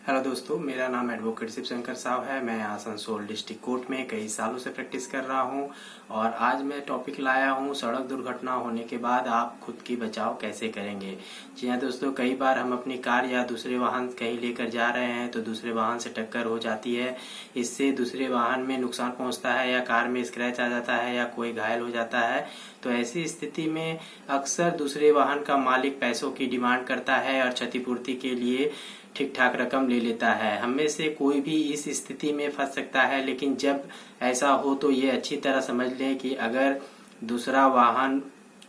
Hello दोस्तों, मेरा नाम एडवोकेट शिवशंकर साहब है। मैं आसनसोल डिस्ट्रिक्ट कोर्ट में कई सालों से प्रैक्टिस कर रहा हूं और आज मैं टॉपिक लाया हूं सड़क दुर्घटना होने के बाद आप खुद की बचाव कैसे करेंगे। जी हाँ दोस्तों, कई बार हम अपनी कार या दूसरे वाहन कहीं लेकर जा रहे हैं तो दूसरे वाहन से टक्कर हो जाती है। इससे दूसरे वाहन में नुकसान पहुंचता है या कार में स्क्रैच आ जाता है या कोई घायल हो जाता है। तो ऐसी स्थिति में अक्सर दूसरे वाहन का मालिक पैसों की डिमांड करता है और क्षतिपूर्ति के लिए ठीक ठाक रकम ले लेता है। हम में से कोई भी इस स्थिति में फंस सकता है, लेकिन जब ऐसा हो तो ये अच्छी तरह समझ लें कि अगर दूसरा वाहन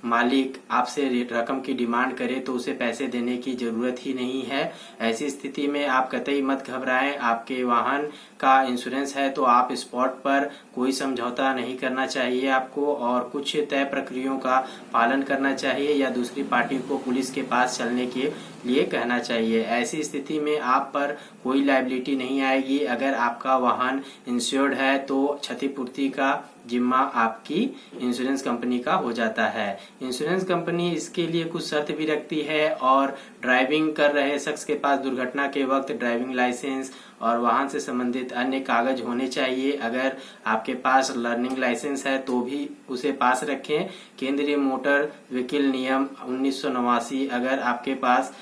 मालिक आपसे रकम की डिमांड करे तो उसे पैसे देने की जरूरत ही नहीं है। ऐसी स्थिति में आप कतई मत घबराएं। आपके वाहन का इंश्योरेंस है तो आप स्पॉट पर कोई समझौता नहीं करना चाहिए आपको, और कुछ तय प्रक्रियाओं का पालन करना चाहिए या दूसरी पार्टी को पुलिस के पास चलने के लिए कहना चाहिए। ऐसी स्थिति में आप पर कोई लायबिलिटी नहीं आएगी। अगर आपका वाहन इंश्योर्ड है तो क्षतिपूर्ति का जिम्मा आपकी इंश्योरेंस कंपनी का हो जाता है। इंश्योरेंस कंपनी इसके लिए कुछ शर्त भी रखती है और ड्राइविंग कर रहे शख्स के पास दुर्घटना के वक्त ड्राइविंग लाइसेंस और वाहन से संबंधित अन्य कागज होने चाहिए। अगर आपके पास लर्निंग लाइसेंस है तो भी उसे पास रखें। केंद्रीय मोटर व्हीकल नियम 1989, अगर आपके पास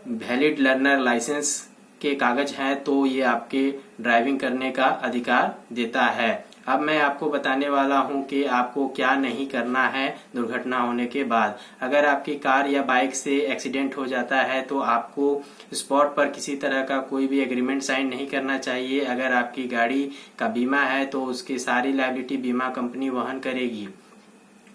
वैलिड लर्नर लाइसेंस के कागज हैं तो ये आपके ड्राइविंग करने का अधिकार देता है। अब मैं आपको बताने वाला हूं कि आपको क्या नहीं करना है दुर्घटना होने के बाद। अगर आपकी कार या बाइक से एक्सीडेंट हो जाता है तो आपको स्पॉट पर किसी तरह का कोई भी एग्रीमेंट साइन नहीं करना चाहिए। अगर आपकी गाड़ी का बीमा है तो उसकी सारी लायबिलिटी बीमा कंपनी वहन करेगी।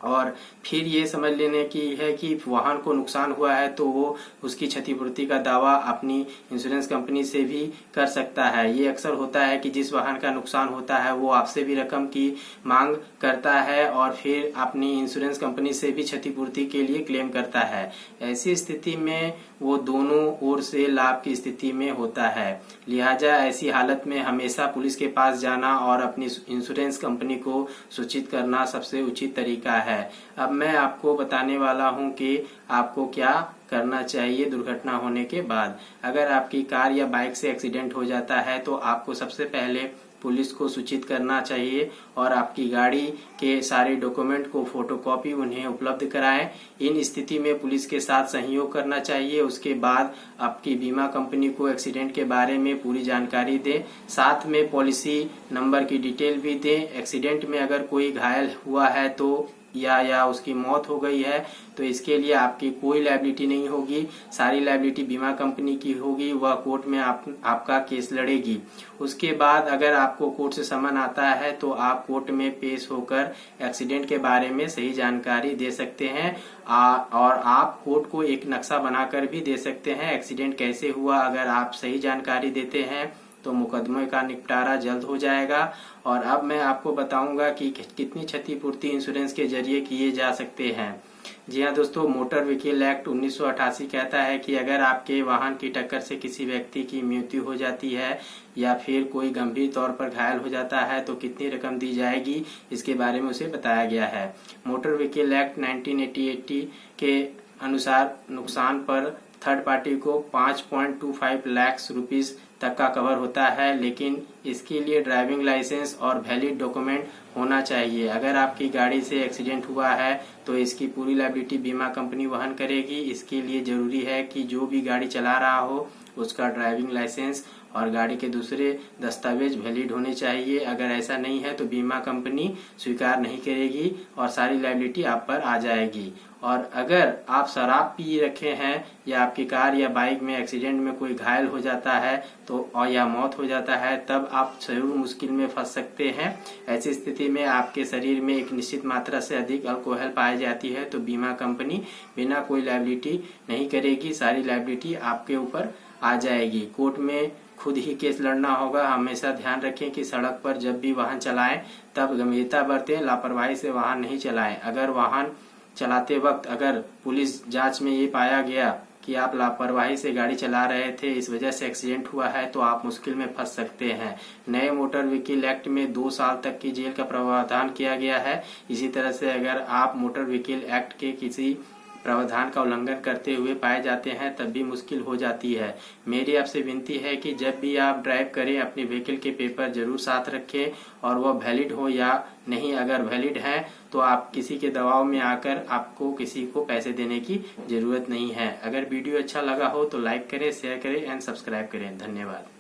और फिर ये समझ लेने की है कि वाहन को नुकसान हुआ है तो वो उसकी क्षतिपूर्ति का दावा अपनी इंश्योरेंस कंपनी से भी कर सकता है। ये अक्सर होता है कि जिस वाहन का नुकसान होता है वो आपसे भी रकम की मांग करता है और फिर अपनी इंश्योरेंस कंपनी से भी क्षतिपूर्ति के लिए क्लेम करता है। ऐसी स्थिति में वो दोनों ओर से लाभ की स्थिति में होता है। लिहाजा ऐसी हालत में हमेशा पुलिस के पास जाना और अपनी इंश्योरेंस कंपनी को सूचित करना सबसे उचित तरीका है। अब मैं आपको बताने वाला हूं कि आपको क्या करना चाहिए दुर्घटना होने के बाद। अगर आपकी कार या बाइक से एक्सीडेंट हो जाता है तो आपको सबसे पहले पुलिस को सूचित करना चाहिए और आपकी गाड़ी के सारे डॉक्यूमेंट को फोटोकॉपी उन्हें उपलब्ध कराएं। इन स्थिति में पुलिस के साथ सहयोग करना चाहिए। उसके बाद आपकी बीमा कंपनी को एक्सीडेंट के बारे में पूरी जानकारी दें, साथ में पॉलिसी नंबर की डिटेल भी दें। एक्सीडेंट में अगर कोई घायल हुआ है तो या उसकी मौत हो गई है तो इसके लिए आपकी कोई लायबिलिटी नहीं होगी। सारी लायबिलिटी बीमा कंपनी की होगी। वह कोर्ट में आपका केस लड़ेगी। उसके बाद अगर आपको कोर्ट से समन आता है तो आप कोर्ट में पेश होकर एक्सीडेंट के बारे में सही जानकारी दे सकते हैं और आप कोर्ट को एक नक्शा बनाकर भी दे सकते हैं एक्सीडेंट कैसे हुआ। अगर आप सही जानकारी देते हैं तो मुकदमे का निपटारा जल्द हो जाएगा। और अब मैं आपको बताऊंगा कि कितनी क्षतिपूर्ति इंश्योरेंस के जरिए किए जा सकते हैं। जी हाँ दोस्तों, मोटर व्हीकल एक्ट 1988 कहता है कि अगर आपके वाहन की टक्कर से किसी व्यक्ति की मृत्यु हो जाती है या फिर कोई गंभीर तौर पर घायल हो जाता है तो कितनी रकम दी जाएगी, इसके बारे में उसे बताया गया है। मोटर व्हीकल एक्ट 1988 के अनुसार नुकसान पर थर्ड पार्टी को 5.25 लाख रुपीस तक का कवर होता है, लेकिन इसके लिए ड्राइविंग लाइसेंस और वैलिड डॉक्यूमेंट होना चाहिए। अगर आपकी गाड़ी से एक्सीडेंट हुआ है तो इसकी पूरी लायबिलिटी बीमा कंपनी वहन करेगी। इसके लिए जरूरी है कि जो भी गाड़ी चला रहा हो उसका ड्राइविंग लाइसेंस और गाड़ी के दूसरे दस्तावेज वैलिड होने चाहिए। अगर ऐसा नहीं है तो बीमा कंपनी स्वीकार नहीं करेगी और सारी लायबिलिटी आप पर आ जाएगी। और अगर आप शराब पी रखे हैं या आपकी कार या बाइक में एक्सीडेंट में कोई घायल हो जाता है तो और या मौत हो जाता है तब आप जरूर मुश्किल में फंस सकते हैं। ऐसी स्थिति में आपके शरीर में एक निश्चित मात्रा से अधिक अल्कोहल पाई जाती है तो बीमा कंपनी बिना कोई लायबिलिटी नहीं करेगी, सारी लायबिलिटी आपके ऊपर आ जाएगी। कोर्ट में खुद ही केस लड़ना होगा। हमेशा ध्यान रखें कि सड़क पर जब भी वाहन चलाएं तब गंभीरता बरतें, लापरवाही से वाहन नहीं चलाएं। अगर वाहन चलाते वक्त अगर पुलिस जांच में ये पाया गया कि आप लापरवाही से गाड़ी चला रहे थे, इस वजह से एक्सीडेंट हुआ है, तो आप मुश्किल में फंस सकते हैं। नए मोटर व्हीकल एक्ट में 2 साल तक की जेल का प्रावधान किया गया है। इसी तरह से अगर आप मोटर व्हीकल एक्ट के किसी प्रावधान का उल्लंघन करते हुए पाए जाते हैं तब भी मुश्किल हो जाती है। मेरी आपसे विनती है कि जब भी आप ड्राइव करें अपने व्हीकल के पेपर जरूर साथ रखें और वह वैलिड हो या नहीं। अगर वैलिड है तो आप किसी के दबाव में आकर आपको किसी को पैसे देने की जरूरत नहीं है। अगर वीडियो अच्छा लगा हो तो लाइक करें, शेयर करें एंड सब्सक्राइब करें। धन्यवाद।